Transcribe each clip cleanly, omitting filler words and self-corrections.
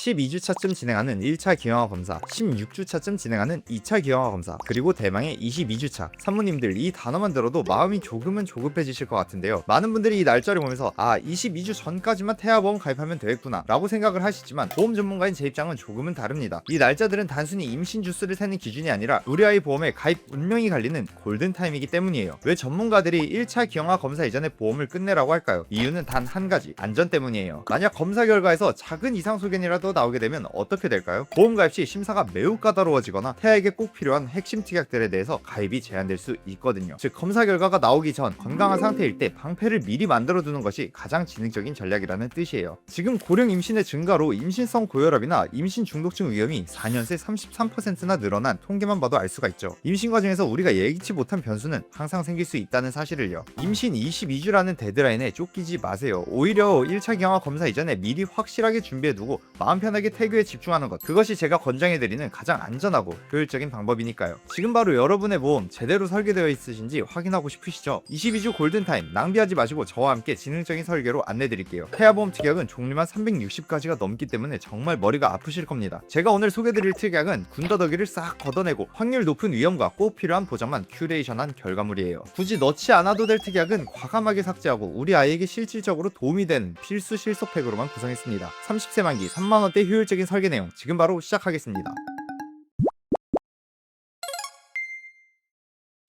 12주차쯤 진행하는 1차 기형아 검사, 16주차쯤 진행하는 2차 기형아 검사, 그리고 대망의 22주차. 산모님들, 이 단어만 들어도 마음이 조금은 조급해지실 것 같은데요. 많은 분들이 이 날짜를 보면서 22주 전까지만 태아보험 가입하면 되겠구나 라고 생각을 하시지만, 보험 전문가인 제 입장은 조금은 다릅니다. 이 날짜들은 단순히 임신 주수를 세는 기준이 아니라 우리 아이 보험에 가입 운명이 갈리는 골든타임이기 때문이에요. 왜 전문가들이 1차 기형아 검사 이전에 보험을 끝내라고 할까요? 이유는 단 한 가지, 안전 때문이에요. 만약 검사 결과에서 작은 이상 소견이라도 나오게 되면 어떻게 될까요? 보험 가입 시 심사가 매우 까다로워지거나 태아에게 꼭 필요한 핵심 특약들에 대해서 가입이 제한될 수 있거든요. 즉, 검사 결과가 나오기 전 건강한 상태일 때 방패를 미리 만들어 두는 것이 가장 지능적인 전략이라는 뜻이에요. 지금 고령 임신의 증가로 임신성 고혈압이나 임신 중독증 위험이 4년 새 33%나 늘어난 통계만 봐도 알 수가 있죠. 임신 과정에서 우리가 예기치 못한 변수는 항상 생길 수 있다는 사실을요. 임신 22주라는 데드라인에 쫓기지 마세요. 오히려 1차 경화 검사 이전에 미리 확실하게 준비해두고 마음 편하게 태교에 집중하는 것, 그것이 제가 권장해드리는 가장 안전하고 효율적인 방법이니까요. 지금 바로 여러분의 보험 제대로 설계되어 있으신지 확인하고 싶으시죠? 22주 골든타임 낭비하지 마시고 저와 함께 지능적인 설계로 안내드릴게요. 태아보험 특약은 종류만 360가지가 넘기 때문에 정말 머리가 아프실 겁니다. 제가 오늘 소개드릴 특약은 군더더기를 싹 걷어내고 확률 높은 위험과 꼭 필요한 보장만 큐레이션한 결과물이에요. 굳이 넣지 않아도 될 특약은 과감하게 삭제하고 우리 아이에게 실질적으로 도움이 되는 필수 실속팩으로만 구성했습니다. 30세 만기 3만원대 효율적인 설계 내용, 지금 바로 시작하겠습니다.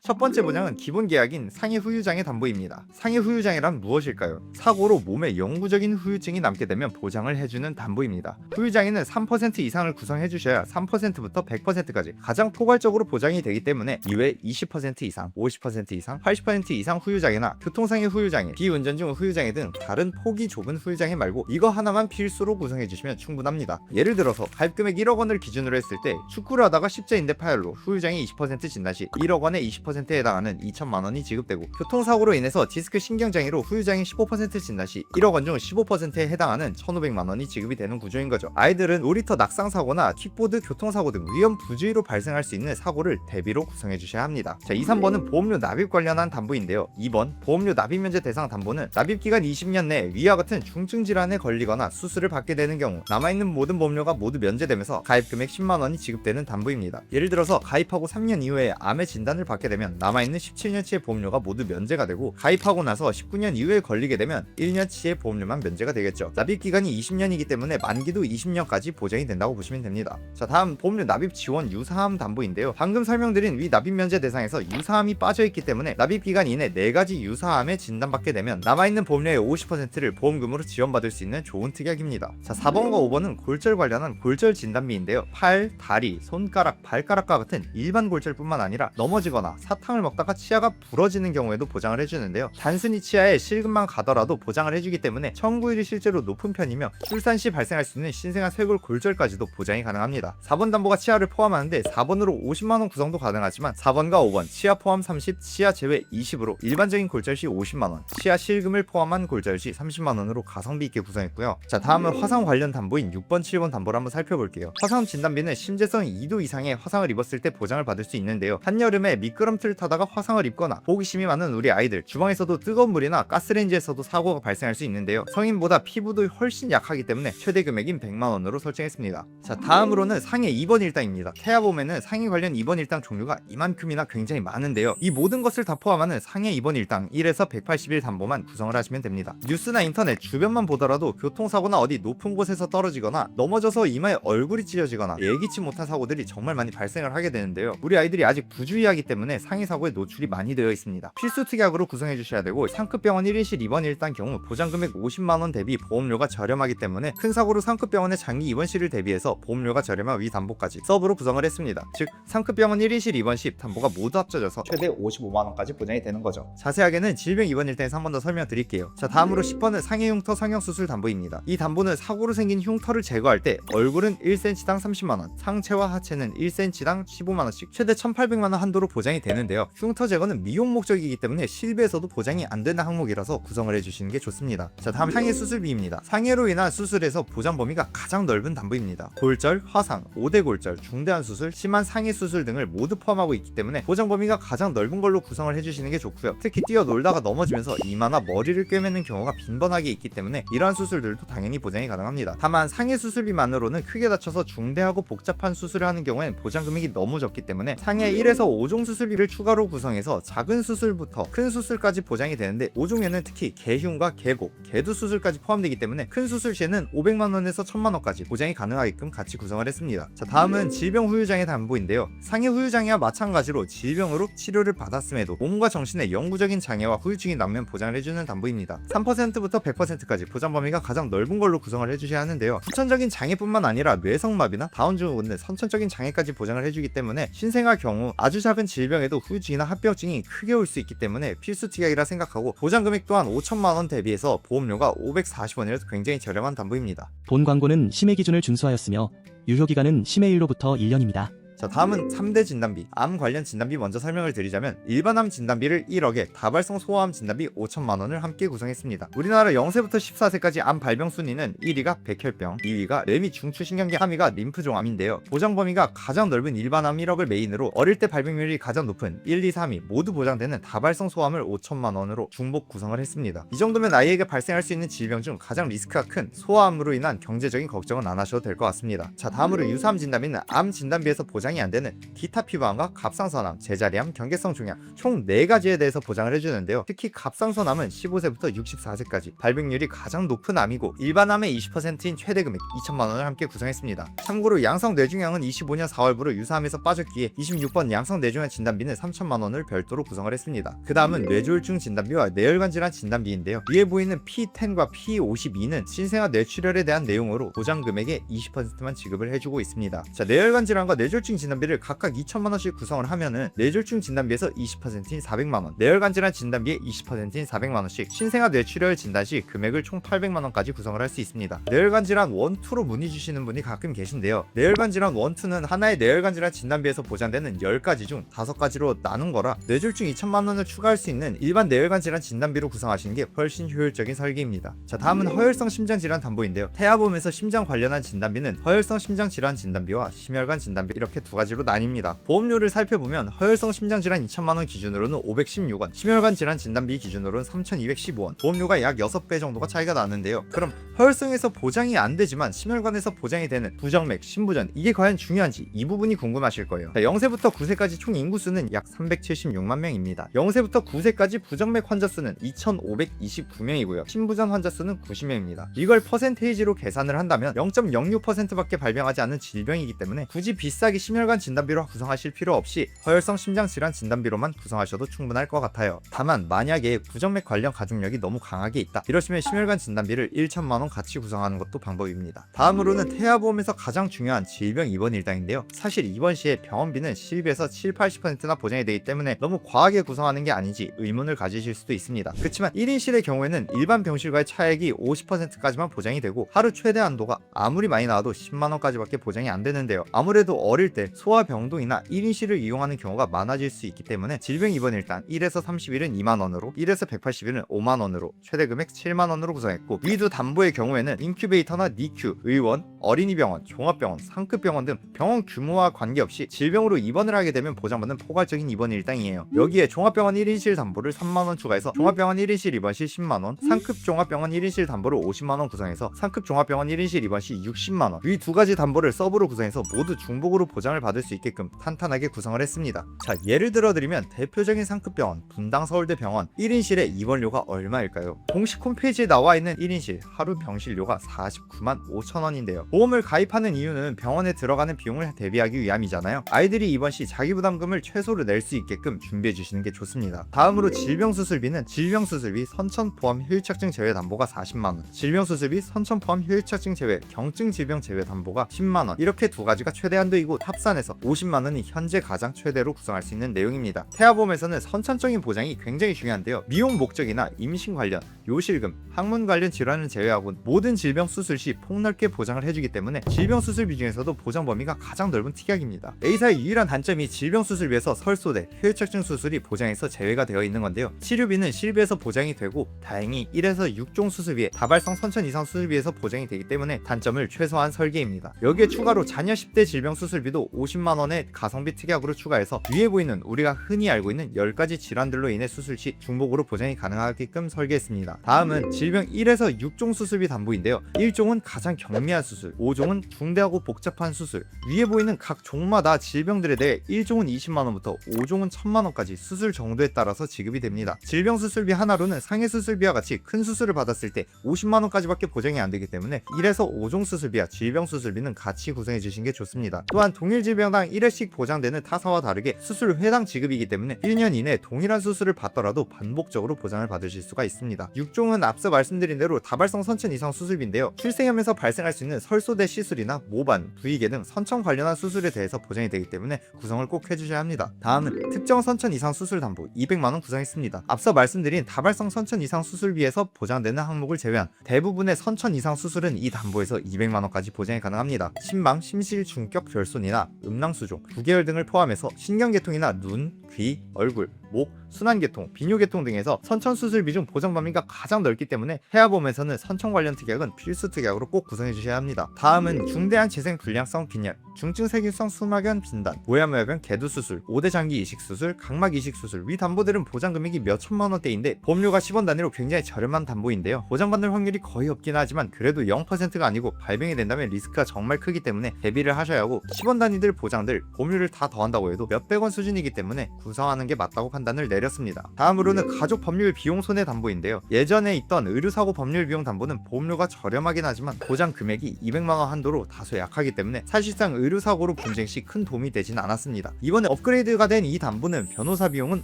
첫 번째 보장은 기본 계약인 상해 후유장애 담보입니다. 상해 후유장애란 무엇일까요? 사고로 몸에 영구적인 후유증이 남게 되면 보장을 해주는 담보입니다. 후유장애는 3% 이상을 구성해주셔야 3%부터 100%까지 가장 포괄적으로 보장이 되기 때문에 이외 20% 이상, 50% 이상, 80% 이상 후유장애나 교통상해 후유장애, 비운전 중 후유장애 등 다른 폭이 좁은 후유장애 말고 이거 하나만 필수로 구성해주시면 충분합니다. 예를 들어서 가입금액 1억 원을 기준으로 했을 때 축구를 하다가 십자인대 파열로 후유장애 20% 진단 시 1억 원의 20%에 해당하는 2천만 원이 지급되고, 교통사고로 인해서 디스크 신경장애로 후유장애 15% 진단 시 1억 원 중 15%에 해당하는 1,500만 원이 지급이 되는 구조인 거죠. 아이들은 놀이터 낙상사고나 킥보드 교통사고 등 위험 부주의로 발생할 수 있는 사고를 대비로 구성해 주셔야 합니다. 자, 2, 3번은 보험료 납입 관련한 담보인데요. 2번 보험료 납입 면제 대상 담보는 납입기간 20년 내에 위와 같은 중증 질환에 걸리거나 수술을 받게 되는 경우 남아있는 모든 보험료가 모두 면제되면서 가입금액 10만 원이 지급되는 담보입니다. 예를 들어서 가입하고 3년 이후에 암의 진단을 받게 되면 남아있는 17년치의 보험료가 모두 면제가 되고, 가입하고 나서 19년 이후에 걸리게 되면 1년치의 보험료만 면제가 되겠죠. 납입기간이 20년이기 때문에 만기도 20년까지 보장이 된다고 보시면 됩니다. 자, 다음 보험료 납입 지원 유사암 담보인데요. 방금 설명드린 위 납입 면제 대상에서 유사암이 빠져있기 때문에 납입기간 이내 4가지 유사암에 진단받게 되면 남아있는 보험료의 50%를 보험금으로 지원받을 수 있는 좋은 특약입니다. 자, 4번과 5번은 골절 관련한 골절 진단비인데요. 팔, 다리, 손가락, 발가락과 같은 일반 골절뿐만 아니라 넘어지거나 사탕을 먹다가 치아가 부러지는 경우에도 보장을 해주는데요. 단순히 치아에 실금만 가더라도 보장을 해주기 때문에 청구율이 실제로 높은 편이며 출산 시 발생할 수 있는 신생아 쇄골 골절까지도 보장이 가능합니다. 4번 담보가 치아를 포함하는데 4번으로 50만원 구성도 가능하지만 4번과 5번 치아 포함 30, 치아 제외 20으로 일반적인 골절 시 50만원, 치아 실금을 포함한 골절 시 30만원으로 가성비 있게 구성했고요. 자, 다음은 화상 관련 담보인 6번, 7번 담보를 한번 살펴볼게요. 화상 진단비는 심재성 2도 이상의 화상을 입었을 때 보장을 받을 수 있는데요. 한여름에 미끄럼틀 타다가 화상을 입거나 호기심이 많은 우리 아이들, 주방에서도 뜨거운 물이나 가스레인지에서도 사고가 발생할 수 있는데요. 성인보다 피부도 훨씬 약하기 때문에 최대 금액인 100만원으로 설정했습니다. 자, 다음으로는 상해 입원 일당입니다. 태아보험에는 상해 관련 입원 일당 종류가 이만큼이나 굉장히 많은데요. 이 모든 것을 다 포함하는 상해 입원 일당 1에서 180일 담보만 구성을 하시면 됩니다. 뉴스나 인터넷 주변만 보더라도 교통사고나 어디 높은 곳에서 떨어지거나 넘어져서 이마에 얼굴이 찢어지거나 예기치 못한 사고들이 정말 많이 발생을 하게 되는데요. 우리 아이들이 아직 부주의하기 때문에 상해 사고에 노출이 많이 되어 있습니다. 필수 특약으로 구성해 주셔야 되고, 상급병원 1인실 입원 일당 경우 보장금액 50만원 대비 보험료가 저렴하기 때문에 큰 사고로 상급병원의 장기 입원실을 대비해서 보험료가 저렴한 위 담보까지 서브로 구성을 했습니다. 즉, 상급병원 1인실 입원 시 담보가 모두 합쳐져서 최대 55만원까지 보장이 되는 거죠. 자세하게는 질병 입원 일당에서 한 번 더 설명드릴게요. 자, 다음으로 10번은 상해 흉터 성형수술 담보입니다. 이 담보는 사고로 생긴 흉터를 제거할 때 얼굴은 1cm당 30만원, 상체와 하체는 1cm당 15만원씩 최대 1800만원 한도로 보장이 되는 되는데요. 흉터 제거는 미용 목적이기 때문에 실비에서도 보장이 안 되는 항목이라서 구성을 해주시는 게 좋습니다. 자, 다음 상해 수술비입니다. 상해로 인한 수술에서 보장 범위가 가장 넓은 담보입니다. 골절, 화상, 5대 골절, 중대한 수술, 심한 상해 수술 등을 모두 포함하고 있기 때문에 보장 범위가 가장 넓은 걸로 구성을 해주시는 게 좋고요. 특히 뛰어놀다가 넘어지면서 이마나 머리를 꿰매는 경우가 빈번하게 있기 때문에 이러한 수술들도 당연히 보장이 가능합니다. 다만 상해 수술비만으로는 크게 다쳐서 중대하고 복잡한 수술을 하는 경우엔 보장 금액이 너무 적기 때문에 상해 1에서 5종 수술비를 추가로 구성해서 작은 수술부터 큰 수술까지 보장이 되는데 5종에는 특히 개흉과 개복, 개두 수술까지 포함되기 때문에 큰 수술 시에는 500만원에서 1000만원까지 보장이 가능하게끔 같이 구성을 했습니다. 자, 다음은 질병 후유장애 담보인데요. 상해 후유장애와 마찬가지로 질병으로 치료를 받았음에도 몸과 정신에 영구적인 장애와 후유증이 나면 보장을 해주는 담보입니다. 3%부터 100%까지 보장 범위가 가장 넓은 걸로 구성을 해주셔야 하는데요. 후천적인 장애뿐만 아니라 뇌성마비나 다운 증후군 등 선천적인 장애까지 보장을 해주기 때문에 신생아 경우 아주 작은 질병에도 후유증이나 합병증이 크게 올 수 있기 때문에 필수 특약이라 생각하고 보장 금액 또한 5천만원 대비해서 보험료가 540원이라서 굉장히 저렴한 담보입니다. 본 광고는 심해 기준을 준수하였으며 유효기간은 심해 일로부터 1년입니다. 자, 다음은 3대 진단비, 암 관련 진단비 먼저 설명을 드리자면 일반암 진단비를 1억에 다발성 소아암 진단비 5천만원을 함께 구성했습니다. 우리나라 0세부터 14세까지 암 발병 순위는 1위가 백혈병, 2위가 뇌 및 중추신경계, 3위가 림프종암인데요. 보장 범위가 가장 넓은 일반암 1억을 메인으로 어릴 때 발병률이 가장 높은 1, 2, 3위 모두 보장되는 다발성 소아암을 5천만원으로 중복 구성을 했습니다. 이 정도면 아이에게 발생할 수 있는 질병 중 가장 리스크가 큰 소아암으로 인한 경제적인 걱정은 안 하셔도 될 것 같습니다. 자, 다음으로 유사암 진단비는 암 진단비에서 보장이 안 되는 기타 피부암과 갑상선암, 제자리암, 경계성 종양 총 4가지에 대해서 보장을 해주는데요. 특히 갑상선암은 15세부터 64세까지 발병률이 가장 높은 암이고 일반암의 20%인 최대 금액 2천만원을 함께 구성했습니다. 참고로 양성 뇌종양은 25년 4월부로 유사암에서 빠졌기에 26번 양성 뇌종양 진단비는 3천만원을 별도로 구성을 했습니다. 그 다음은 뇌졸중 진단비와 뇌혈관 질환 진단비인데요. 위에 보이는 P10과 P52는 신생아 뇌출혈에 대한 내용으로 보장 금액의 20%만 지급을 해주고 있습니다. 자, 뇌혈관 질환과 뇌졸중 진단비를 각각 2천만원씩 구성을 하면은 뇌졸중 진단비에서 20%인 400만원, 뇌혈관 질환 진단비의 20%인 400만원씩 신생아 뇌출혈 진단 시 금액을 총 800만원까지 구성을 할 수 있습니다. 뇌혈관 질환 1, 2로 문의 주시는 분이 가끔 계신데요. 뇌혈관 질환 1, 2는 하나의 뇌혈관 질환 진단비에서 보장되는 10가지 중 5가지로 나눈 거라 뇌졸중 2천만원을 추가할 수 있는 일반 뇌혈관 질환 진단비로 구성하시는 게 훨씬 효율적인 설계입니다. 자, 다음은 허혈성 심장 질환 담보인데요. 태아보험에서 심장 관련한 진단비는 허혈성 심장 질환 진단비와 심혈관 진단비 이렇게 두 가지로 나뉩니다. 보험료를 살펴보면 허혈성 심장 질환 2천만원 기준으로는 516원, 심혈관 질환 진단비 기준으로는 3215원, 보험료가 약 6배 정도가 차이가 나는데요. 그럼 허혈성에서 보장이 안 되지만 심혈관에서 보장이 되는 부정맥, 심부전 이게 과연 중요한지 이 부분이 궁금하실 거예요. 0세부터 9세까지 총 인구수는 약 376만 명입니다. 0세부터 9세까지 부정맥 환자 수는 2529명이고요. 심부전 환자 수는 90명입니다. 이걸 퍼센테이지로 계산을 한다면 0.06%밖에 발병하지 않은 질병이기 때문에 굳이 비싸게 심혈관 진단비로 구성하실 필요 없이 허혈성 심장 질환 진단비로만 구성하셔도 충분할 것 같아요. 다만 만약에 부정맥 관련 가족력이 너무 강하게 있다 이러시면 심혈관 진단비를 1천만원 같이 구성하는 것도 방법입니다. 다음으로는 태아보험에서 가장 중요한 질병 입원 일당인데요. 사실 입원 시에 병원비는 실비에서 70-80%나 보장이 되기 때문에 너무 과하게 구성하는 게 아닌지 의문을 가지실 수도 있습니다. 그렇지만 1인실의 경우에는 일반 병실과의 차액이 50%까지만 보장이 되고 하루 최대 한도가 아무리 많이 나와도 10만원까지밖에 보장이 안 되는데요. 아무래도 어릴 때 소아병동이나 1인실을 이용하는 경우가 많아질 수 있기 때문에 질병 입원 일당 1에서 30일은 2만원으로 1에서 180일은 5만원으로 최대 금액 7만원으로 구성했고 위두 담보의 경우에는 인큐베이터나 니큐, 의원, 어린이병원, 종합병원, 상급병원 등 병원 규모와 관계없이 질병으로 입원을 하게 되면 보장받는 포괄적인 입원 일당이에요. 여기에 종합병원 1인실 담보를 3만원 추가해서 종합병원 1인실 입원 시 10만원, 상급 종합병원 1인실 담보를 50만원 구성해서 상급 종합병원 1인실 입원 시 60만원 위 두 가지 담보를 서브로 구성해서 모두 중복으로 보장을 받을 수 있게끔 탄탄하게 구성을 했습니다. 자, 예를 들어드리면 대표적인 상급병원 분당 서울대병원 1인실의 입원료가 얼마일까요? 공식 홈페이지에 나와 있는 1인실 하루 병실료가 49만 5천원인데요. 보험을 가입하는 이유는 병원에 들어가는 비용을 대비하기 위함이잖아요. 아이들이 입원 시 자기부담금을 최소로 낼 수 있게끔 준비해 주시는 게 좋습니다. 다음으로 질병수술비는 질병수술비 선천포함 휴일착증 제외 담보가 40만원, 질병수술비 선천포함 휴일착증 제외 경증 질병 제외 담보가 10만원 이렇게 두 가지가 최대 한도이고 탑 합산해서 50만원이 현재 가장 최대로 구성할 수 있는 내용입니다. 태아보험에서는 선천적인 보장이 굉장히 중요한데요. 미용 목적이나 임신 관련, 요실금, 항문 관련 질환을 제외하고 모든 질병 수술 시 폭넓게 보장을 해주기 때문에 질병 수술비 중에서도 보장 범위가 가장 넓은 특약입니다. A사의 유일한 단점이 질병 수술비에서 설소대, 혈착증 수술이 보장에서 제외가 되어 있는 건데요. 치료비는 실비에서 보장이 되고 다행히 1에서 6종 수술비에 다발성 선천 이상 수술비에서 보장이 되기 때문에 단점을 최소화한 설계입니다. 여기에 추가로 자녀 10대 질병 수술비도 50만원의 가성비 특약으로 추가해서 위에 보이는 우리가 흔히 알고 있는 10가지 질환들로 인해 수술 시 중복으로 보장이 가능하게끔 설계했습니다. 다음은 질병 1에서 6종 수술비 담보인데요. 1종은 가장 경미한 수술, 5종은 중대하고 복잡한 수술. 위에 보이는 각 종마다 질병들에 대해 1종은 20만원부터 5종은 1000만원까지 수술 정도에 따라서 지급이 됩니다. 질병 수술비 하나로는 상해 수술비와 같이 큰 수술을 받았을 때 50만원까지밖에 보장이 안 되기 때문에 1에서 5종 수술비와 질병 수술비는 같이 구성해 주신 게 좋습니다. 또한 동일 질병당 1회씩 보장되는 타사와 다르게 수술 회당 지급이기 때문에 1년 이내 동일한 수술을 받더라도 반복적으로 보장을 받으실 수가 있습니다. 6종은 앞서 말씀드린 대로 다발성 선천 이상 수술비인데요. 출생하면서 발생할 수 있는 설소대 시술이나 모반, 부위계 등 선천 관련한 수술에 대해서 보장이 되기 때문에 구성을 꼭 해주셔야 합니다. 다음은 특정 선천 이상 수술 담보 200만원 구성했습니다. 앞서 말씀드린 다발성 선천 이상 수술비에서 보장되는 항목을 제외한 대부분의 선천 이상 수술은 이 담보에서 200만원까지 보장이 가능합니다. 심방, 심실 중격 결손이나 음낭수종, 부계열 등을 포함해서 신경계통이나 눈, 귀, 얼굴, 목, 순환계통, 비뇨계통 등에서 선천 수술비 중 보장 범위가 가장 넓기 때문에 태아보험에서는 선천 관련 특약은 필수 특약으로 꼭 구성해 주셔야 합니다. 다음은 중대한 재생 불량성 빈혈, 중증 세균성 수막염 진단, 모야모야병 개두 수술, 5대 장기 이식 수술, 각막 이식 수술. 위 담보들은 보장 금액이 몇 천만 원대인데 보험료가 10원 단위로 굉장히 저렴한 담보인데요. 보장받는 확률이 거의 없긴 하지만 그래도 0%가 아니고 발병이 된다면 리스크가 정말 크기 때문에 대비를 하셔야 하고 10원 단위들 보장들 보험료를 다 더한다고 해도 몇백원 수준이기 때문에 구성하는 게 맞다고 판단을 내렸습니다. 다음으로는 가족 법률 비용 손해 담보인데요. 예전에 있던 의료사고 법률 비용 담보는 보험료가 저렴하긴 하지만 보장 금액이 200만원 한도로 다소 약하기 때문에 사실상 의료사고로 분쟁 시 큰 도움이 되진 않았습니다. 이번에 업그레이드가 된 이 담보는 변호사 비용은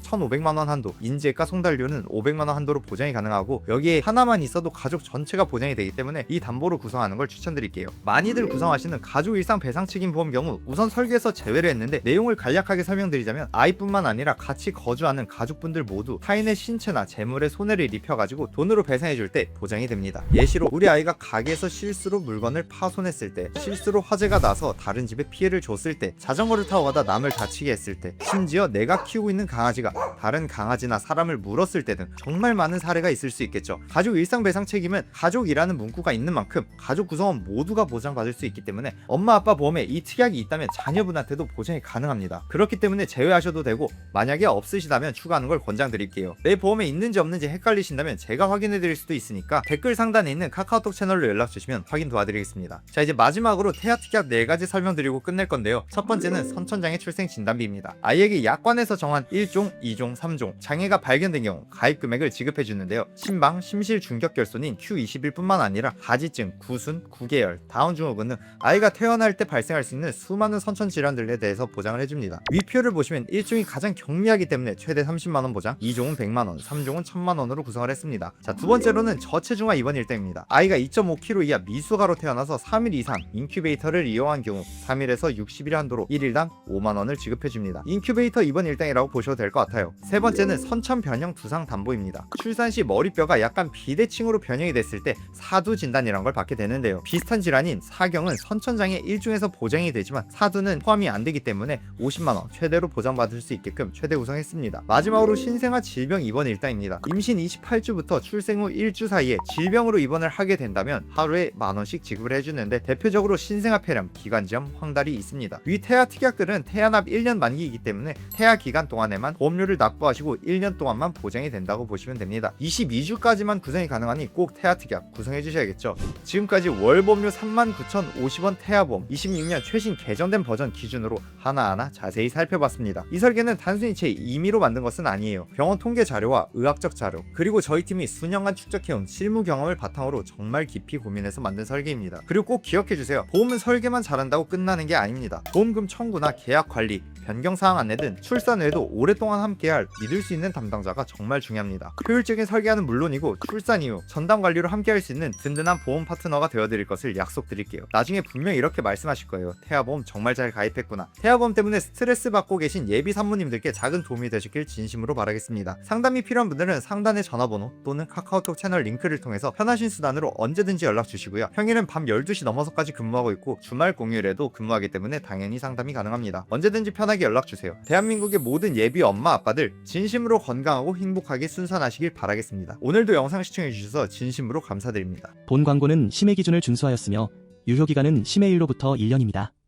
1,500만원 한도, 인재가 송달료는 500만원 한도로 보장이 가능하고 여기에 하나만 있어도 가족 전체가 보장이 되기 때문에 이 담보로 구성하는 걸 추천드릴게요. 많이들 구성하시는 가족 일상 배상 책임 보험 경우 우선 설계에서 제외를 했는데 내용을 간략하게 설명드리자면 아이뿐만 아니라 같이 거주하는 가족분들 모두 타인의 신체나 재물에 손해를 입혀가지고 돈으로 배상해줄 때 보장이 됩니다. 예시로 우리 아이가 가게에서 실수로 물건을 파손했을 때, 실수로 화재가 나서 다른 집에 피해를 줬을 때, 자전거를 타고 가다 남을 다치게 했을 때, 심지어 내가 키우고 있는 강아지가 다른 강아지나 사람을 물었을 때 등 정말 많은 사례가 있을 수 있겠죠. 가족 일상 배상 책임은 가족이라는 문구가 있는 만큼 가족 구성원 모두가 보장받을 수 있기 때문에 엄마 아빠 보험에 이 특약이 있다면 자녀분한테도 보장이 가능합니다. 그렇기 때문에 제외하셔도 되고 만약에 없으시다면 추가하는 걸 권장드릴게요. 내 보험에 있는지 없는지 헷갈리신다면 제가 확인해 드릴 수도 있으니까 댓글 상단에 있는 카카오톡 채널로 연락 주시면 확인 도와드리겠습니다. 자, 이제 마지막으로 태아 특약 4가지 설명드리고 끝낼 건데요. 첫 번째는 선천장애 출생 진단비입니다. 아이에게 약관에서 정한 1종, 2종, 3종 장애가 발견된 경우 가입 금액을 지급해 주는데요. 심방, 심실 중격 결손인 Q21뿐만 아니라 가지증, 구순, 구계열, 다운 증후군 등 아이가 태어날 때 발생할 수 있는 수많은 선천 질환들에 대해서 보장을 해줍니다. 위표를 보시면 1종이 가장 경미하기 때문에 최대 30만원 보장, 2종은 100만원, 3종은 1000만원으로 구성을 했습니다. 자, 두 번째로는 저체중아 입원 일당입니다. 아이가 2.5kg 이하 미숙아로 태어나서 3일 이상 인큐베이터를 이용한 경우 3일에서 60일 한도로 1일당 5만원을 지급해줍니다. 인큐베이터 입원 일당이라고 보셔도 될 것 같아요. 세 번째는 선천 변형 두상 담보입니다. 출산 시 머리뼈가 약간 비대칭으로 변형이 됐을 때 사두 진단이란 걸 받게 되는데요. 비슷한 질환인 사경은 선천장애 1중에서 보장이 되지만 사두는 포함이 안 되기 때문에 50만원 최대로 보장받을 수 있게끔 최대 구성했습니다. 마지막으로 신생아 질병 입원 일당입니다. 임신 28주부터 출생 후 1주 사이에 질병으로 입원을 하게 된다면 하루에 만원씩 지급을 해주는데 대표적으로 신생아 폐렴, 기관지염, 황달이 있습니다. 위 태아 특약들은 태아납 1년 만기이기 때문에 태아 기간 동안에만 보험료를 납부하시고 1년 동안만 보장이 된다고 보시면 됩니다. 22주까지만 구성이 가능하니 꼭 태아 특약 구성해 주셔야겠죠. 지금까지 월 보험료 39,050원 태아보험 26년 최신 개정된 버전 기준으로 하나하나 자세히 살펴봤습니다. 이 설계는 단순히 제 임의로 만든 것은 아니에요. 병원 통계 자료와 의학적 자료 그리고 저희 팀이 수년간 축적해온 실무 경험을 바탕으로 정말 깊이 고민해서 만든 설계입니다. 그리고 꼭 기억해주세요. 보험은 설계만 잘한다고 끝나는 게 아닙니다. 보험금 청구나 계약 관리, 변경사항 안내 등 출산 후에도 오랫동안 함께할 믿을 수 있는 담당자가 정말 중요합니다. 효율적인 설계는 물론이고 출산 이후 전담 관리로 함께할 수 있는 든든한 보험 파트너가 되어드릴 것을 약속드릴게요. 나중에 분명 이렇게 말씀하실 거예요. 태아보험 정말 잘 가입했구나. 태아보험 때문에 스트레스 받고 계신 예비 산모님들께 작은 도움이 되셨길 진심으로 바라겠습니다. 상담이 필요한 분들은 상단의 전화번호 또는 카카오톡 채널 링크를 통해서 편하신 수단으로 언제든지 연락 주시고요. 평일은 밤 12시 넘어서까지 근무하고 있고 주말 공휴일에도 근무하기 때문에 당연히 상담이 가능합니다. 언제든지 편하게 연락 주세요. 대한민국의 모든 예비 엄마 아빠들 진심으로 건강하고 행복하게 순산하시길 바라겠습니다. 오늘도 영상 시청해 주셔서 진심으로 감사드립니다. 본 광고는 심의 기준을 준수하였으며 유효기간은 심의일로부터 1년입니다.